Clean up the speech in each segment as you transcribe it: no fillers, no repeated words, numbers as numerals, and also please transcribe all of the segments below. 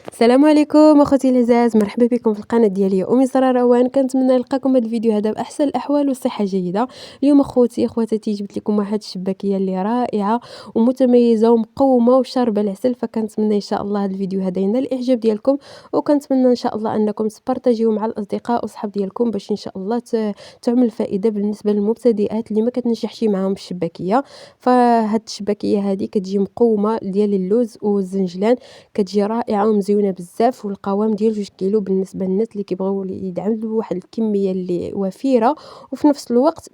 السلام عليكم اخوتي العزاز، مرحبا بكم في القناه ديالي امي ساره روان. كنتمنى نلقاكم هذا الفيديو هذا باحسن الاحوال والصحه جيده. اليوم اخوتي اخواتاتي جبت لكم واحد الشباكيه اللي رائعه ومتميزه ومقومه وشاربه العسل، فكنتمنى ان شاء الله هذا الفيديو هذا ينال الاعجاب ديالكم، وكنتمنى ان شاء الله انكم تبارطاجيوه مع الاصدقاء والصحاب ديالكم باش ان شاء الله تعمل فائده بالنسبه للمبتدئات اللي ما كتنجحش معاهم الشباكيه. فهاد الشباكيه هذه كتجي مقومه ديال اللوز والزنجلان، كتجي رائعه ومزيونه بزاف، والقوام ديال 2 كيلو بالنسبه للناس اللي كيبغيو يدعموا واحد الكميه اللي وفيره وفي نفس الوقت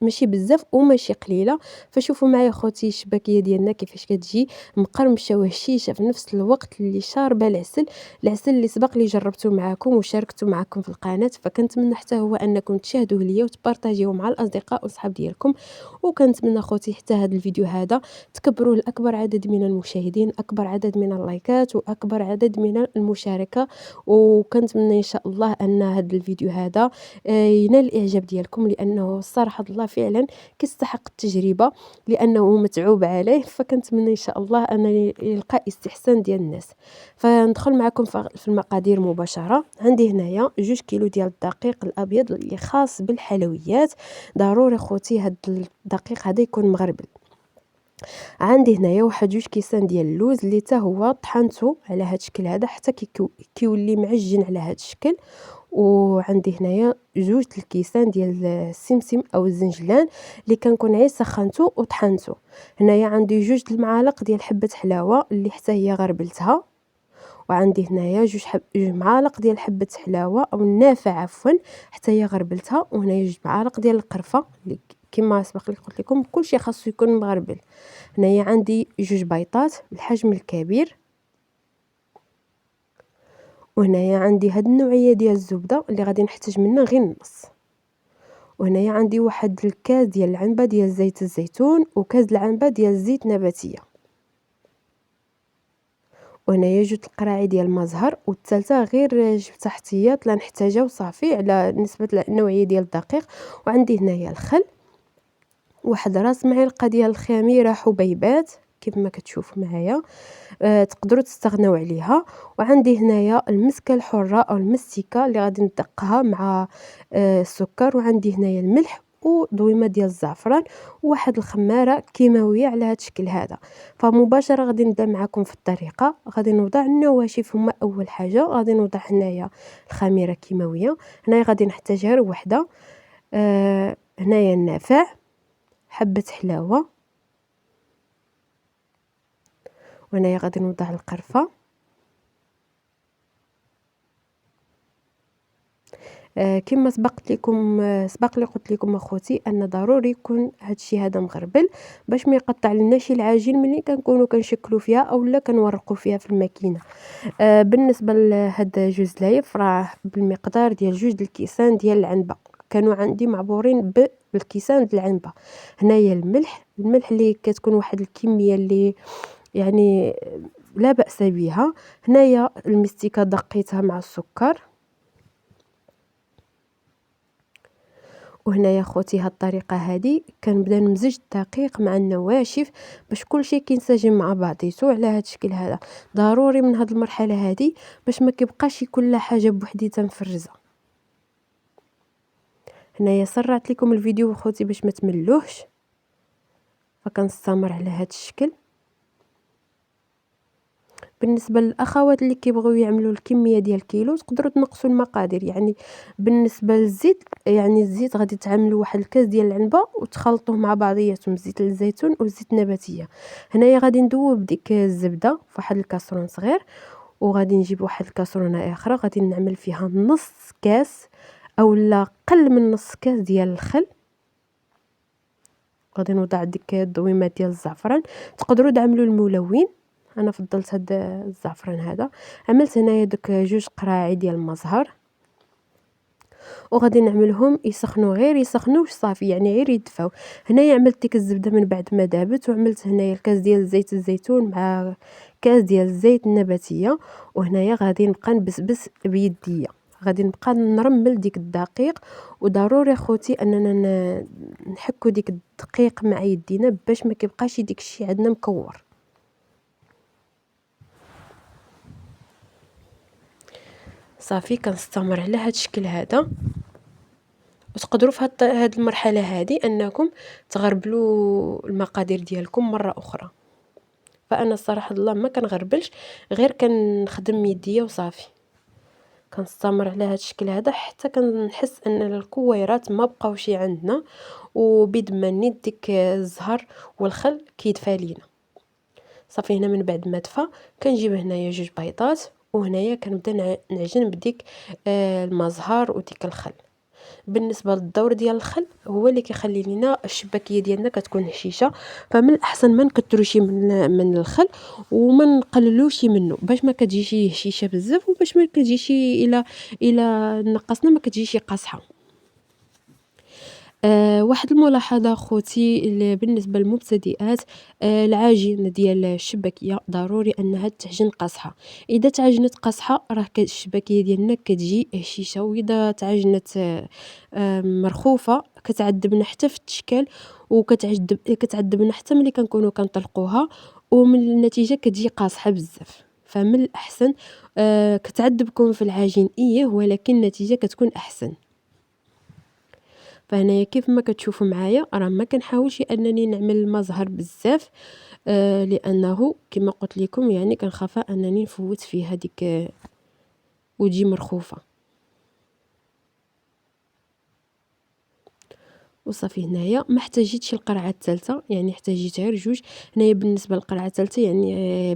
ماشي بزاف وماشي قليله. فشوفوا معايا خوتي الشباكيه ديالنا كيفاش كتجي مقرمشه وهشيشه في نفس الوقت اللي شاربه العسل اللي سبق لي جربته معكم وشاركته معكم في القناه. فكنتمنى حتى هو انكم تشاهدوه ليا وتبارطاجيوه مع الاصدقاء والصحاب ديالكم، وكنتمنى خوتي حتى هذا الفيديو هذا تكبروه لاكبر عدد من المشاهدين، اكبر عدد من اللايكات واكبر عدد من المشاركه. وكنتمنى ان شاء الله ان هذا الفيديو هذا ينال الاعجاب ديالكم، لانه الصراحه الله فعلا كيستحق التجربه لانه متعوب عليه. فكنتمنى ان شاء الله ان يلقى استحسان ديال الناس. فندخل معكم في المقادير مباشره. عندي هنايا 2 كيلو ديال الدقيق الابيض اللي خاص بالحلويات. ضروري خوتي هذا الدقيق هذا يكون مغربل. عندي هنايا واحد 2 كيسان ديال اللوز اللي حتى هو طحنته على هذا الشكل هذا حتى كيولي معجن على هذا الشكل. وعندي هنايا 2 الكيسان ديال السمسم او الزنجلان اللي كنكون عي سخنته وطحنته. هنايا عندي 2 المعالق ديال حبه حلاوه اللي حتى هي غربلتها. وعندي هنايا 2 معالق ديال حبه حلاوه او النافع عفوا حتى هي غربلتها. وهنايا 2 معالق ديال القرفه اللي كما سبق لي قلت لكم كلشي خاصو يكون مغربل. هنايا عندي 2 بيضات بالحجم الكبير. وهنايا عندي هاد النوعيه ديال الزبده اللي غادي نحتاج منها غير النص. وهنايا عندي واحد الكاس ديال العنبه ديال زيت الزيتون وكاس العنبه ديال الزيت نباتيه. وهنايا 2 القراعي ديال المزهر، والثالثه غير جبتها احتياط لا نحتاجها وصافي على نسبه النوعيه ديال الدقيق. وعندي هنايا الخل، واحد راس معلقه ديال الخميره حبيبات كيف ما كتشوفوا معايا. تقدروا تستغناو عليها. وعندي هنايا المسكه الحره او المستكه اللي غادي ندقها مع السكر. وعندي هنايا الملح وضويمه ديال الزعفران وواحد الخماره كيماويه على هذا الشكل هذا. فمباشره غادي نبدا معكم في الطريقه. غادي نوضع النواشف هما اول حاجه. غادي نوضع هنايا الخميره الكيماويه. هنايا غادي نحتاج غير وحده. هنايا النافع، حبه حلاوه، وهنايا غادي نوضع القرفه. كما سبق لي قلت لكم اخوتي ان ضروري يكون هادشي هذا مغربل باش ما يقطع لناش العجين ملي كنكونوا كنشكلوا فيها اولا كنورقوا فيها في الماكينه. بالنسبه لهاد جوج لايف راه بالمقدار ديال 2 الكيسان ديال العنبه، كانوا عندي معبورين بالكيسان ديال العنبه. هنايا الملح اللي كتكون واحد الكميه اللي يعني لا باس بها. هنايا المستكه دقيتها مع السكر. وهنايا خوتي هاد الطريقه هذه كنبدا نمزج الدقيق مع النواشف باش كلشي كينسجم مع بعضيتو على هاد الشكل هذا. ضروري من هاد المرحله هذه باش ما كيبقاش كل حاجه بوحديتها مفرزه. هنايا سرعت لكم الفيديو خوتي باش ما تملوهش، فكنستمر على هاد الشكل. بالنسبه للاخوات اللي كيبغيو يعملوا الكميه ديال كيلو تقدروا تنقصوا المقادير. يعني بالنسبه للزيت، يعني الزيت غادي تعملوا واحد الكاس ديال العنبه وتخلطوه مع بعضياتهم، زيت الزيتون والزيت النباتيه. هنايا غادي ندوب ديك الزبده فواحد الكاسرون صغير، وغادي نجيب واحد الكاسرونه اخرى غادي نعمل فيها نص كاس او لا قل من نص كاس ديال الخل. غادي نوضع ديك الضويمات ديال الزعفران، تقدروا تعملوا الملون، انا فضلت هاد الزعفران هذا. عملت هنايا دوك 2 قراعي ديال المزهر، وغادي نعملهم يسخنوش صافي، يعني غير يدفاو. هنايا عملت ديك الزبده من بعد ما دابت، وعملت هنايا الكاس ديال زيت الزيتون مع كاس ديال الزيت النباتيه. وهنايا غادي نبقى نبسبس بيديا، غادي نبقى نرمل ديك الدقيق. وضروري خوتي اننا نحكو ديك الدقيق مع يدينا باش ما كيبقاش ديك الشيء عندنا مكور. صافي كنستمر على هاد الشكل هذا. وتقدروا في هاد المرحله هذه انكم تغربلوا المقادير ديالكم مره اخرى. فانا الصراحه الله ما كنغربلش، غير كنخدم يديا وصافي. كنستمر على هاد الشكل هذا حتى كنحس ان الكويرات ما بقاوش عندنا، وبيد ما نيت ديك الزهر والخل كيدفى لينا. صافي هنا من بعد ما دفى كنجيب هنايا جوج بيضات، وهنايا كنبدا نعجن بديك المزهر وديك الخل. بالنسبه للدور ديال الخل هو اللي كيخلي لينا الشباكيه ديالنا كتكون هشيشه، فمن الاحسن ما نكثروش من الخل وما نقللوش منه باش ما كتجيش هشيشه بزاف، وباش ما كتجيش الى نقصنا ما كتجيش قاصحه. واحد الملاحظة خوتي بالنسبة للمبتدئات، العجين ديال الشباكية ضروري أنها تعجن قاصحة. إذا تعجنت قاصحة راه الشباكية ديالنا كتجي هشيشة، وإذا تعجنت مرخوفة كتعذبنا حتى في التشكال، كتعذبنا حتى ملي كنكونوا كنطلقوها، ومن النتيجة كتجي قاصحة بزاف. فمن الأحسن كتعذبكم في العجين ولكن النتيجة كتكون أحسن. فهنايا كيف ما كتشوفوا معايا راه ما كنحاولش انني نعمل المزهر بزاف، لانه كما قلت لكم يعني كنخاف انني نفوت فيها ديك وتجي مرخوفه. وصافي هنايا ما احتاجيتش القرعه الثالثه، يعني احتاجيت غير جوج. هنايا بالنسبه للقرعه الثالثه يعني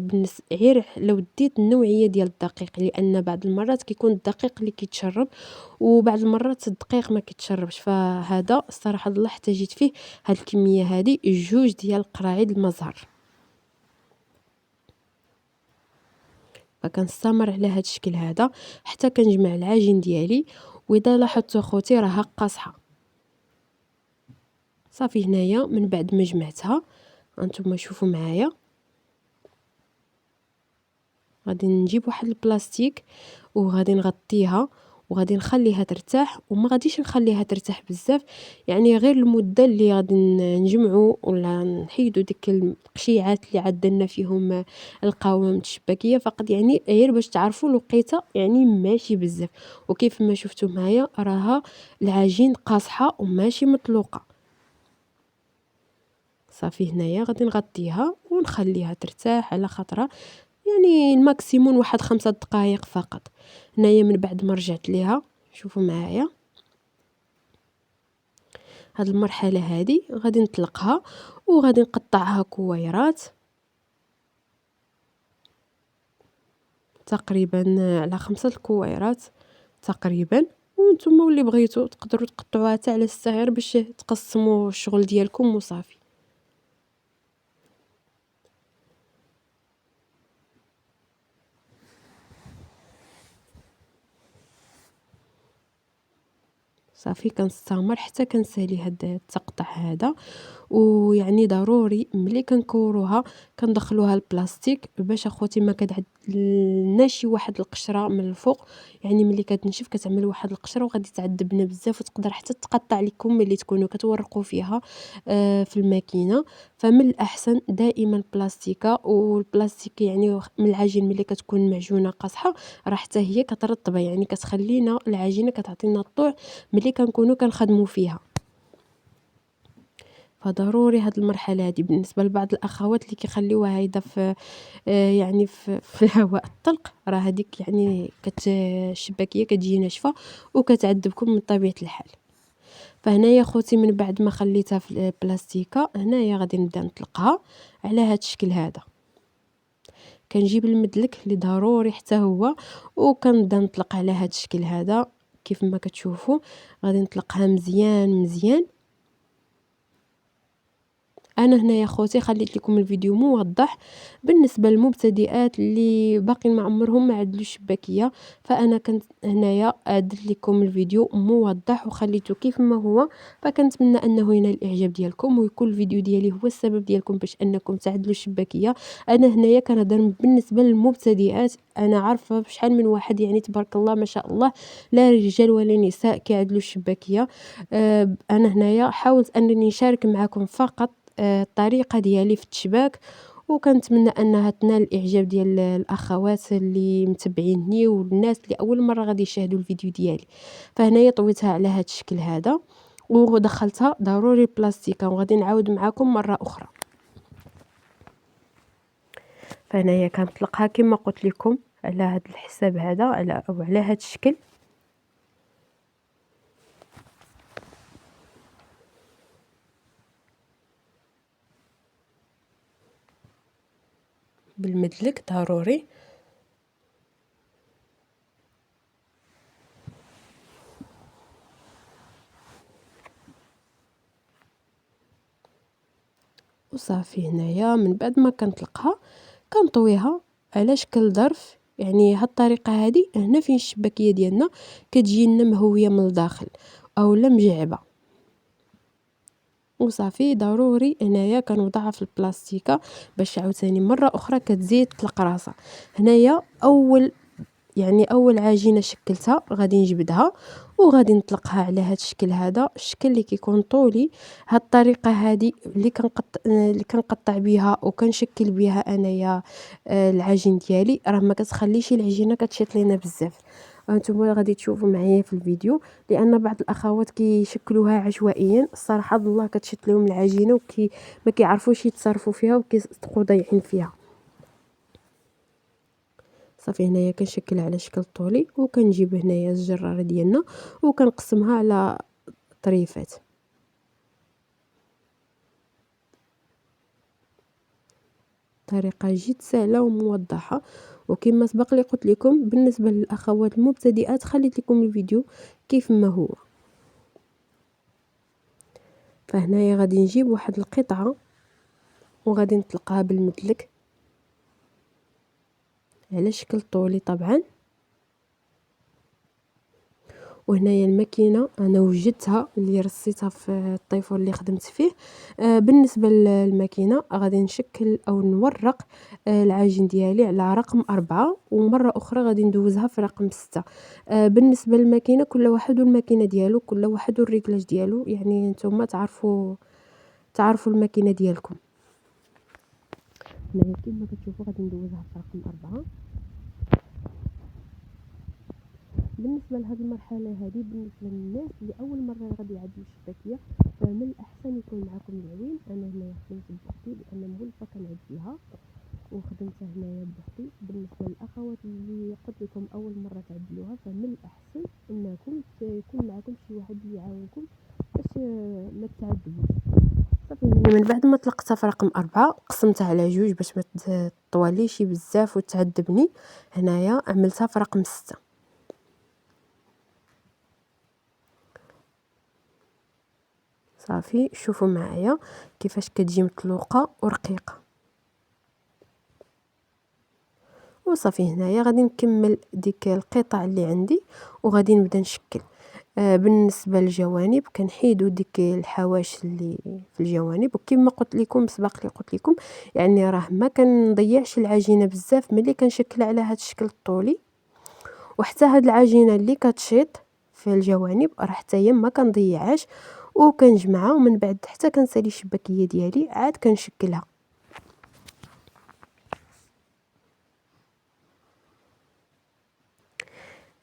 غير لو ديت النوعيه ديال الدقيق، لان بعض المرات كيكون الدقيق اللي كيتشرب وبعض المرات الدقيق ما كيتشربش. فهذا الصراحه الله احتاجيت فيه هاد الكميه هذه جوج ديال القراعيد المزهر. فكنستمر على هاد الشكل هذا حتى كنجمع العجين ديالي. واذا لاحظتوا اخوتي راها قاصحه. صافي هنايا من بعد ما جمعتها هانتوما شوفوا معايا، غادي نجيب واحد البلاستيك وغادي نغطيها وغادي نخليها ترتاح، وما غاديش نخليها ترتاح بزاف، يعني غير المده اللي غادي نجمعوا ولا نحيدوا ديك القشيعات اللي عدلنا فيهم القوام الشباكيه فقط، يعني غير باش تعرفوا الوقيته يعني ماشي بزاف. وكيف ما شفتوا معايا راها العجين قاصحه وماشي مطلوقه. صافي هنايا غادي نغطيها ونخليها ترتاح على خاطرها، يعني الماكسيموم واحد 5 دقائق فقط. هنايا من بعد ما رجعت ليها شوفوا معايا هاد المرحله هذه غادي نطلقها وغادي نقطعها كويرات تقريبا على 5 الكويرات تقريبا. وانتم اللي بغيتوا تقدروا تقطعوها حتى على 6 غير باش تقسموا الشغل ديالكم وصافي. صافي كنستمر حتى كنسالي هاد التقطع هذا. ويعني ضروري ملي كنكوروها كندخلوها البلاستيك باش اخوتي ما كتعدلناش شي واحد القشره من الفوق، يعني ملي كتنشف كتعمل واحد القشره وغادي تعذبنا بزاف وتقدر حتى تقطع لكم ملي تكونوا كتورقوا فيها في الماكينه. فمن الاحسن دائما البلاستيكه، والبلاستيك يعني من العجين ملي كتكون معجونه قاصحه راه حتى هي كترطبه، يعني كتخلينا العجينه كتعطينا الطوع ملي كنكونوا كنخدموا فيها. فضروري هاد المرحله هادي بالنسبه لبعض الاخوات اللي كيخليوها هيدا في يعني في الهواء الطلق، راه هذيك يعني الشباكيه كتجي ناشفه وكتعذبكم من طبيعه الحال. فهنايا خوتي من بعد ما خليتها في البلاستيكه هنايا غادي نبدا نطلقها على هاد الشكل هذا. كنجيب المدلك اللي ضروري حتى هو وكنبدا نطلق على هاد الشكل هذا. كيف ما كتشوفوا غادي نطلقها مزيان مزيان. انا هنا يا خوتي خليت لكم الفيديو موضح بالنسبه للمبتدئات اللي باقي ما عمرهم ما عدلوا الشباكيه، فانا كنت هنايا عدلت لكم الفيديو موضح وخليته كيف ما هو. فكنتمنى انه ينال الاعجاب ديالكم ويكون الفيديو ديالي هو السبب ديالكم باش انكم تعدلوا الشباكيه. انا هنايا كنهضر بالنسبه للمبتدئات، انا عارفه بشحال من واحد يعني تبارك الله ما شاء الله لا رجال ولا نساء كيعدلوا الشباكيه. انا هنايا حاولت انني نشارك معكم فقط الطريقه ديالي في التشباك، وكنتمنى انها تنال الاعجاب ديال الاخوات اللي متبعيني والناس اللي اول مره غادي يشاهدوا الفيديو ديالي. فهنايا طويتها على هذا الشكل هذا ودخلتها ضروري بلاستيكه، وغادي نعاود معكم مره اخرى. فهنايا كنطلقها كما قلت لكم على هذا الحساب هذا على هذا الشكل. بالمدلك ضروري. وصافي هنايا من بعد ما كنطلقها كنطويها على شكل ظرف. يعني هاد الطريقه هذه هنا فين الشباكيه ديالنا كتجي لنا مهويه من الداخل اولا مجعبه. وصافي ضروري هنايا كنوضعها في البلاستيكه باش عاوتاني مره اخرى كتزيد تطلق راسها. هنايا اول عجينه شكلتها غادي نجبدها وغادي نطلقها على هذا الشكل هذا، الشكل اللي كيكون طولي. هاد الطريقه هذه اللي كنقطع بها وكنشكل بها انايا العجين ديالي راه ما كتخليش العجينه كتشيط لينا بزاف. انتم غادي تشوفوا معايا في الفيديو، لان بعض الاخوات كيشكلوها عشوائيا الصراحه الله كتشيط لهم العجينه ما كيعرفوش يتصرفوا فيها وكيصدقوا ضايعين فيها. صافي هنايا كنشكل على شكل طولي وكنجيب هنايا الجراره ديالنا وكنقسمها على طريفات. طريقه جد سهله وموضحه، وكما سبق لي قلت لكم بالنسبه للاخوات المبتدئات خليت لكم الفيديو كيف ما هو. فهنايا غادي نجيب واحد القطعه وغادي نطلقها بالمدلك على شكل طولي طبعا. وهنايا الماكينه انا وجدتها اللي رصيتها في الطيفور اللي خدمت فيه. بالنسبه للماكينه غادي نشكل او نورق العجين ديالي على رقم 4 ومره اخرى غادي ندوزها في رقم 6. بالنسبه للماكينه كل واحد والماكينه ديالو، كل واحد والريكلاج ديالو، يعني نتوما تعرفوا الماكينه ديالكم. هنايا كما كتشوفوا غادي ندوزها في رقم 4. بالنسبه لهذه المرحله هذه بالنسبه للناس اللي اول مره غادي يعدوا الشباكيه فمن الاحسن يكون معكم العوين. انا هنايا خدمت بوحدي لان مولفه كنعد فيها وخدمت هنايا بوحدي. بالنسبه للاخوات اللي قلت لكم اول مره تعدلوها فمن الاحسن انكم يكون معكم شي واحد اللي يعاونكم باش ما تعذبوش. صافي من بعد ما طلقتها في رقم 4 قسمتها على جوج باش ما تطواليش بزاف وتعذبني. هنايا عملتها في رقم 6. صافي شوفوا معايا كيفاش كتجي مطلوقه ورقيقه. وصافي هنايا غادي نكمل ديك القطع اللي عندي وغادي نبدا نشكل. بالنسبه للجوانب كنحيدوا ديك الحواشي اللي في الجوانب، وكما قلت لكم سبق لي قلت لكم يعني راه ما كنضيعش العجينه بزاف ملي كنشكل على هذا الشكل الطولي. وحتى هاد العجينه اللي كتشيط في الجوانب راه حتى هي ما كنضيعهاش وكنجمعها، ومن بعد حتى كنسالي الشباكيه ديالي عاد كنشكلها.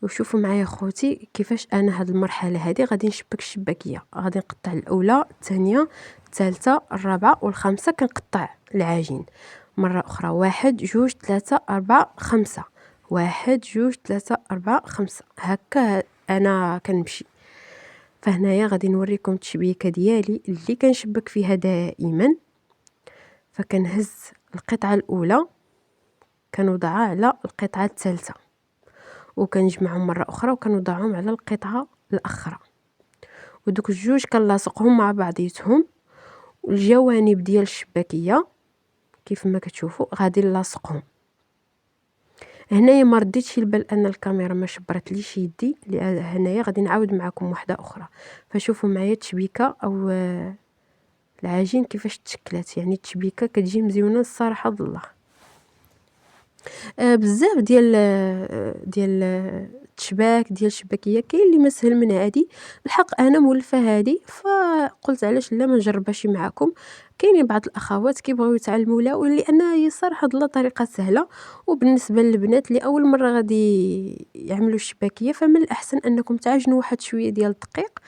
وشوفوا معايا خوتي كيفاش انا هاد المرحله هذه غادي نشبك الشباكيه. غادي نقطع الاولى، الثانيه، الثالثه، الرابعه والخامسه. كنقطع العجين مره اخرى 1 2 3 4 5، 1 2 3 4 5 هكا انا كنمشي. فهنايا غادي نوريكم التشبيكه ديالي اللي كنشبك فيها دائما. فكنهز القطعه الاولى كنوضعها على القطعه الثالثه وكنجمعهم مره اخرى وكنوضعهم على القطعه الاخرى، ودوك الجوج كنلاصقهم مع بعضياتهم. والجوانب ديال الشباكيه كيف ما كتشوفوا غادي نلاصقهم. هنايا ما رديتش البال ان الكاميرا ما شبرتليش يدي، هنايا غادي نعاود معكم واحده اخرى. فشوفوا معايا التشبيكه او العجين كيفاش تشكلات. يعني التشبيكه كتجي مزيونه الصراحه الله. بزاف ديال الشباك ديال الشباكيه، كاين اللي ما سهل من هادي. بالحق انا مولفه هادي، فقلت علاش لا ما نجربها شي معكم. كاينين بعض الاخوات كيبغيو يتعلموا لها، لان هي صراحه لا طريقه سهله. وبالنسبه للبنات اللي اول مره غادي يعملوا الشباكيه، فمن الاحسن انكم تعجنوا واحد شويه ديال الدقيق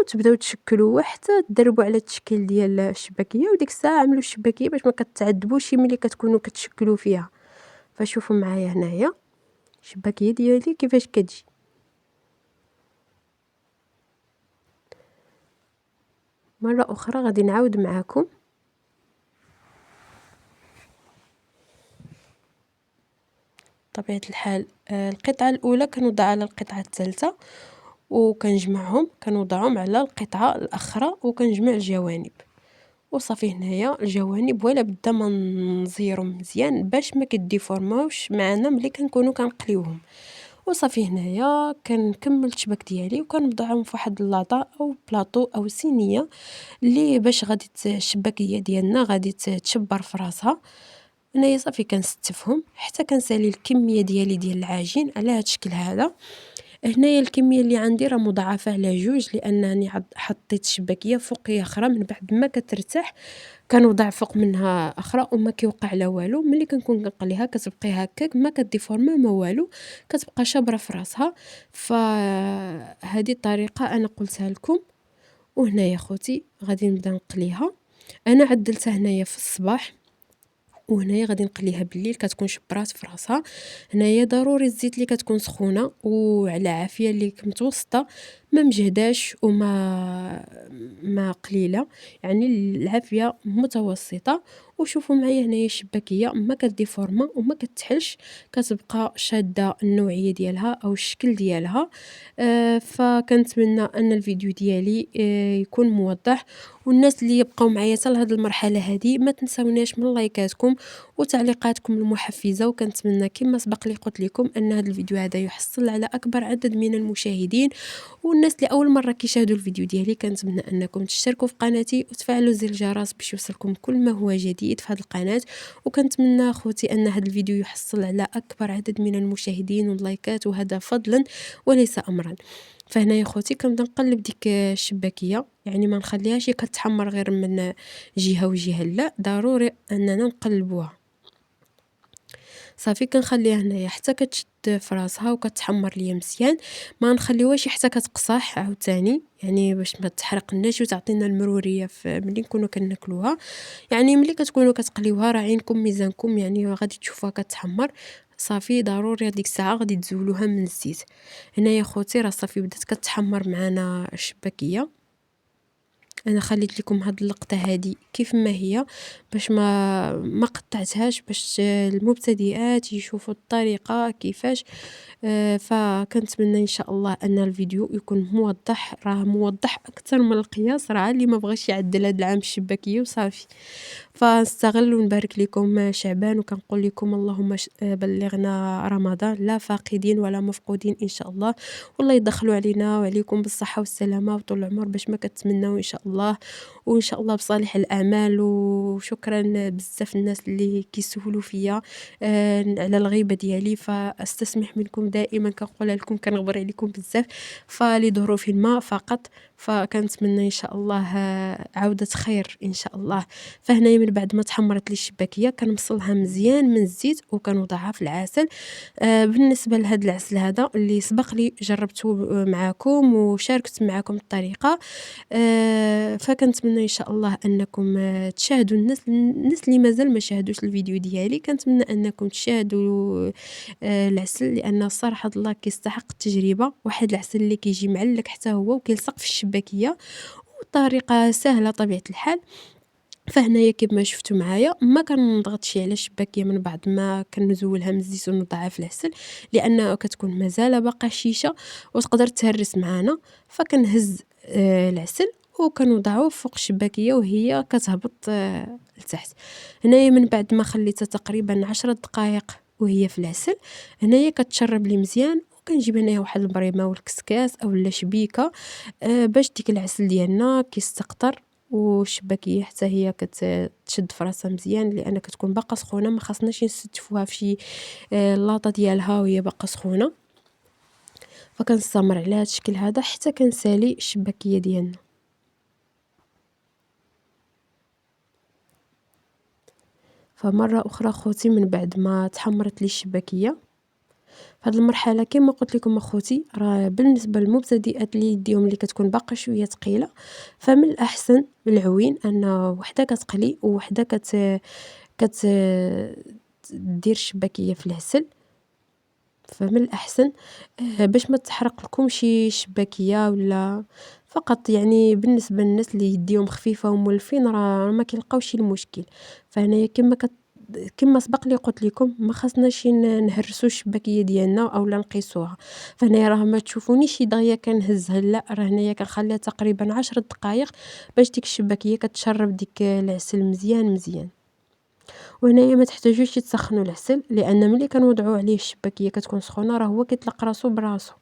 وتبداو تشكلوا حتى تدربوا على التشكيل ديال الشباكيه، وديك الساعه عملوا الشباكيه باش ما كتعذبوش ملي كتكونوا كتشكلوا فيها. فشوفوا معايا هنايا الشباكيه ديالي كيفاش كتجي. مره اخرى غادي نعاود معاكم. طبيعه الحال القطعه الاولى كنوضع على القطعه الثالثه وكنجمعهم، كنوضعهم على القطعه الاخرى وكنجمع الجوانب. وصافي هنايا الجوانب ولا بدا ما نزيرهم مزيان باش ما كديفورماوش معنا ملي كنكونوا كنقليوهم. وصافي هنايا كنكمل الشباك ديالي وكنوضعهم فواحد اللاطه او بلاطو او صينيه اللي باش غادي الشباكيه ديالنا غادي تشبر في راسها. هنايا صافي كنستفهم حتى كنسالي الكميه ديالي ديال العجين على هاد الشكل هذا. هنايا الكميه اللي عندي راه مضاعفه على 2 لانني حطيت الشباكيه فوقيه اخرى. من بعد ما كترتاح كنوضع فوق منها اخرى وما كيوقع لا والو. ملي كنكون كنقليها كتبقي هكاك ما كديفورما ما والو، كتبقى شابره في راسها. فهذه الطريقه انا قلتها لكم. وهنايا خوتي غادي نبدا نقليها. انا عدلتها هنايا في الصباح وهنايا غادي نقليها بالليل كتكون شبرات في راسها. هنايا ضروري الزيت اللي كتكون سخونه وعلى عافيه اللي متوسطه، ما مجهداش ما قليله، يعني العافيه متوسطه. وشوفوا معايا هنايا الشباكيه ما كديفورما وما كتحلش، كتبقى شاده النوعيه ديالها او الشكل ديالها. فكنتمنى ان الفيديو ديالي يكون موضح. والناس اللي يبقاو معايا حتى لهاد المرحله هذه ما تنساوناش من لايكاتكم وتعليقاتكم المحفزه. وكنتمنى كما سبق لي قلت لكم ان هذا الفيديو هذا يحصل على اكبر عدد من المشاهدين. والناس اللي اول مره كيشاهدوا الفيديو ديالي كنتمنى انكم تشتركوا في قناتي وتفعلوا زر الجرس باش يوصلكم كل ما هو جديد في هذه القناه. وكنتمنى اخوتي ان هذا الفيديو يحصل على اكبر عدد من المشاهدين واللايكات، وهذا فضلا وليس امرا. فهنايا خوتي كنبدا نقلب ديك الشباكيه، يعني ما نخليهاش كتحمر غير من جهه وجهه، لا ضروري اننا نقلبوها. صافي كنخليها هنايا حتى كتشد في راسها وكتحمر ليا مزيان. ما نخليوهاش حتى كتقصح عاوتاني، يعني باش ما تحرقناش وتعطينا المروريه ملي نكونوا كناكلوها. يعني ملي كتكونوا كتقليوها راه عينكم ميزانكم، يعني غادي تشوفوها كتحمر. صافي ضروري هذيك الساعه غادي تزولوها من الزيت. هنايا خوتي راه صافي بدات كتحمر معنا الشباكيه. انا خليت لكم هاد اللقطه هذه كيف ما هي باش ما قطعتهاش، باش المبتدئات يشوفوا الطريقه كيفاش. فكنتمنى ان شاء الله ان الفيديو يكون موضح، راه موضح اكثر من القياس، راه اللي ما بغاش يعدل هذا العام الشباكيه وصافي. فنستغل ونبارك لكم شعبان وكنقول لكم اللهم بلغنا رمضان لا فاقدين ولا مفقودين ان شاء الله. والله يدخلوا علينا وعليكم بالصحه والسلامه وطول العمر باش ما كتمناو ان شاء الله. وان شاء الله بصالح الاعمال. وشكرا بزاف الناس اللي كيسولوا فيا على الغيبه ديالي، فاستسمح منكم دائما كنقول لكم كنغبر عليكم بزاف فلظروف ما فقط. فكنتمنى ان شاء الله عوده خير ان شاء الله. فهنايا من بعد ما تحمرت لي الشباكيه كنبصلها مزيان من الزيت وكنوضعها في العسل. بالنسبه لهذا العسل هذا اللي سبق لي جربته معكم وشاركت معكم الطريقه. فكنتمنى ان شاء الله انكم تشاهدوا الناس اللي مازال ما شاهدوش الفيديو ديالي. كنتمنى انكم تشاهدوا العسل، لان صراحه الله كيستحق التجربه. واحد العسل اللي كيجي معلك حتى هو وكيلصق في الشباكيه وطريقه سهله طبيعه الحال. فهنايا كما شفتوا معايا ما كنضغطش على الشباكيه من بعد ما كنزولها من الزيت ونوضعها في العسل، لانها كتكون مازال باقا شيشه وتقدر تهرس معنا. فكنهز العسل وكنوضعوه فوق الشباكيه وهي كتهبط لتحت. هنايا من بعد ما خليتها تقريبا 10 دقائق وهي في العسل، هنايا كتشرب لي مزيان. وكنجيب هنايا واحد البريمه والكسكاس اولا شبيكه باش ديك العسل ديالنا كيستقطر والشباكيه حتى هي كتشد في راسها مزيان، لان كتكون باقا سخونه. ما خاصناش نستفوها في شي لاطه ديالها وهي باقا سخونه. فكنستمر على هاد الشكل هذا حتى كنسالي الشباكية ديالنا. فمرة أخرى خوتي من بعد ما تحمرت لي الشباكية، فهاد المرحلة كما قلت لكم اخوتي راه بالنسبة للمبتدئات اللي يديهم اللي كتكون باقا شوية ثقيلة، فمن الأحسن العوين أن وحدة كتقلي ووحدة كت دير الشباكية في العسل. فمن الأحسن باش ما تحرق لكمش الشباكية ولا فقط يعني بالنسبة للناس اللي يديهم خفيفة ومولفين راه ما كيلقاوش المشكل. فهنايا كما سبق لي قلت لكم ما خاصناش نهرسوا الشباكية ديالنا اولا نقيسوها. فهنايا راه ما تشوفونيش دغيا كنهزها، لا راه هنايا كنخليها تقريبا 10 دقائق باش ديك الشباكية كتشرب ديك العسل مزيان مزيان. وهنايا ما تحتاجوش تسخنوا العسل، لان ملي كنوضعوا عليه الشباكيه كتكون سخونه راه هو كيطلق راسو براسو.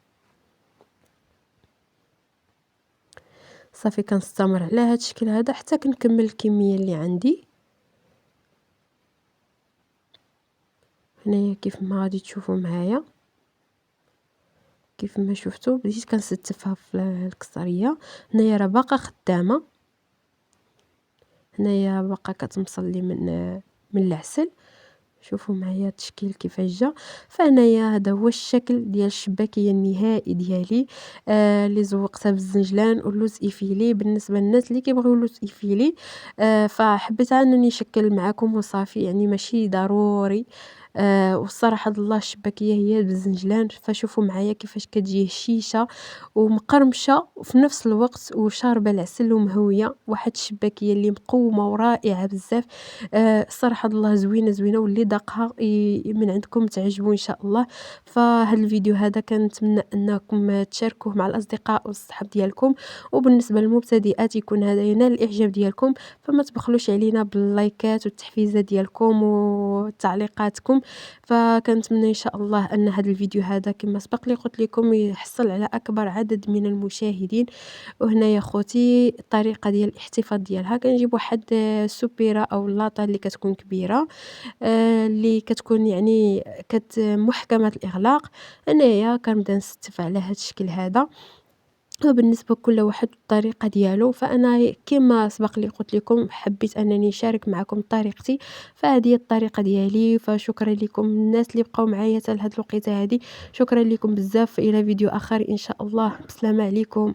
صافي كنستمر على هاد الشكل هذا حتى كنكمل الكميه اللي عندي. هنايا كيف ما غادي تشوفوا معايا كيف ما شفتوا بديت كنستفها في الكسريه. هنايا راه باقا خدامه، هنايا باقا كتمصل لي من العسل. شوفوا معايا التشكيل كيفاش جا. فانايا هذا هو الشكل ديال الشباكيه النهائي ديالي اللي زوقتها بالزنجلان واللوز ايفيلي بالنسبه للناس اللي كيبغيو اللوز ايفيلي. فحبيت انني نشكل معكم وصافي، يعني ماشي ضروري. والصراحه الله الشباكيه هي بالزنجلان. فشوفوا معايا كيفاش كتجي هشيشه ومقرمشه وفي نفس الوقت وشاربه العسل ومهويه، واحد الشباكيه اللي مقومه ورائعه بزاف. الصراحه الله زوينه زوينه، واللي ذاقها من عندكم تعجبوا ان شاء الله. فهاد الفيديو هذا كنتمنى انكم تشاركوه مع الاصدقاء والصحاب ديالكم، وبالنسبه للمبتدئات يكون هذا ينال الاعجاب ديالكم. فما تبخلوش علينا باللايكات والتحفيزات ديالكم وتعليقاتكم. فكنتمنى ان شاء الله ان هذا الفيديو هذا كما سبق لي قلت لكم يحصل على اكبر عدد من المشاهدين. وهنايا خوتي الطريقه ديال الاحتفاظ ديالها كنجيب واحد السوبيره او لاطه اللي كتكون كبيره، اللي كتكون يعني محكمه الاغلاق. هنايا كنبدا نستف على هذا الشكل هذا، وبالنسبة كل واحد والطريقة ديالو. فأنا كما سبق لي قلت لكم حبيت أنني نشارك معكم طريقتي، فهذه هي الطريقة ديالي. فشكرا لكم الناس اللي بقاو معايا حتى لهاد الوقيته هذه، شكرا لكم بزاف. إلى فيديو آخر إن شاء الله، بسلامة عليكم.